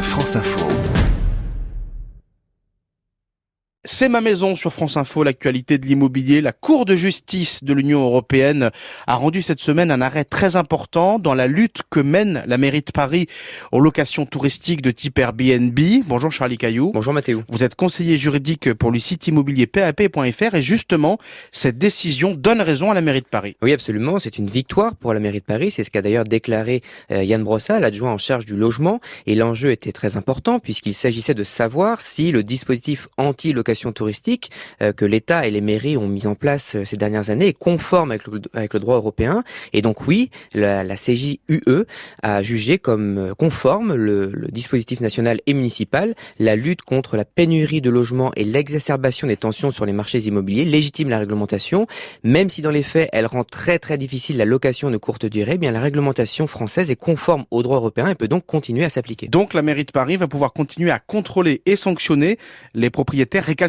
France Info. C'est ma maison sur France Info, l'actualité de l'immobilier. La Cour de justice de l'Union européenne a rendu cette semaine un arrêt très important dans la lutte que mène la mairie de Paris aux locations touristiques de type Airbnb. Bonjour Charlie Cailloux. Bonjour Mathéo. Vous êtes conseiller juridique pour le site immobilier PAP.fr et justement, cette décision donne raison à la mairie de Paris. Oui, absolument. C'est une victoire pour la mairie de Paris. C'est ce qu'a d'ailleurs déclaré Yann Brossa, l'adjoint en charge du logement. Et l'enjeu était très important puisqu'il s'agissait de savoir si le dispositif anti-location touristique que l'État et les mairies ont mis en place ces dernières années est conforme avec le droit européen. Et donc oui, la CJUE a jugé comme conforme le dispositif national et municipal. La lutte contre la pénurie de logements et l'exacerbation des tensions sur les marchés immobiliers légitime la réglementation. Même si dans les faits, elle rend très très difficile la location de courte durée, bien la réglementation française est conforme au droit européen et peut donc continuer à s'appliquer. Donc la mairie de Paris va pouvoir continuer à contrôler et sanctionner les propriétaires récalcitrants.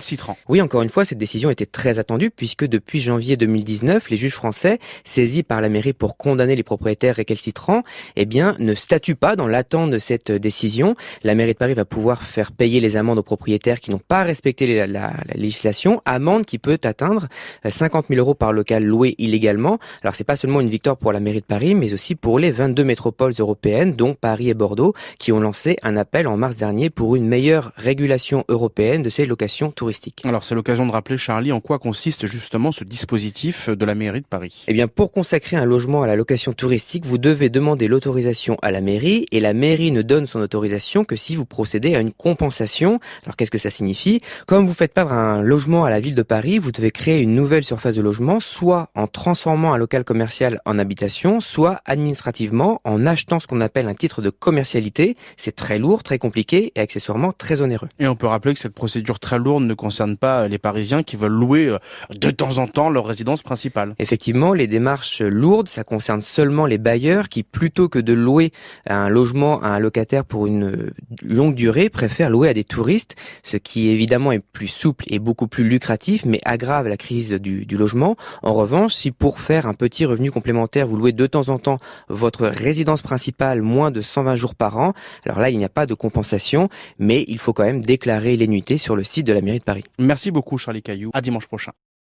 Oui, encore une fois, cette décision était très attendue puisque depuis janvier 2019, les juges français, saisis par la mairie pour condamner les propriétaires récalcitrants, ne statuent pas dans l'attente de cette décision. La mairie de Paris va pouvoir faire payer les amendes aux propriétaires qui n'ont pas respecté la législation, amende qui peut atteindre 50 000 euros par local loué illégalement. Alors c'est pas seulement une victoire pour la mairie de Paris, mais aussi pour les 22 métropoles européennes, dont Paris et Bordeaux, qui ont lancé un appel en mars dernier pour une meilleure régulation européenne de ces locations touristiques. Alors c'est l'occasion de rappeler, Charlie, en quoi consiste justement ce dispositif de la mairie de Paris. Eh bien, pour consacrer un logement à la location touristique, vous devez demander l'autorisation à la mairie et la mairie ne donne son autorisation que si vous procédez à une compensation. Alors qu'est-ce que ça signifie ? Comme vous faites perdre un logement à la ville de Paris, vous devez créer une nouvelle surface de logement, soit en transformant un local commercial en habitation, soit administrativement en achetant ce qu'on appelle un titre de commercialité. C'est très lourd, très compliqué et accessoirement très onéreux. Et on peut rappeler que cette procédure très lourde ne concerne pas les Parisiens qui veulent louer de temps en temps leur résidence principale. Effectivement, les démarches lourdes, ça concerne seulement les bailleurs qui, plutôt que de louer un logement à un locataire pour une longue durée, préfèrent louer à des touristes, ce qui évidemment est plus souple et beaucoup plus lucratif, mais aggrave la crise du logement. En revanche, si pour faire un petit revenu complémentaire, vous louez de temps en temps votre résidence principale moins de 120 jours par an, alors là, il n'y a pas de compensation, mais il faut quand même déclarer les nuitées sur le site de la mairie de Paris. Merci beaucoup Charlie Cailloux, à dimanche prochain.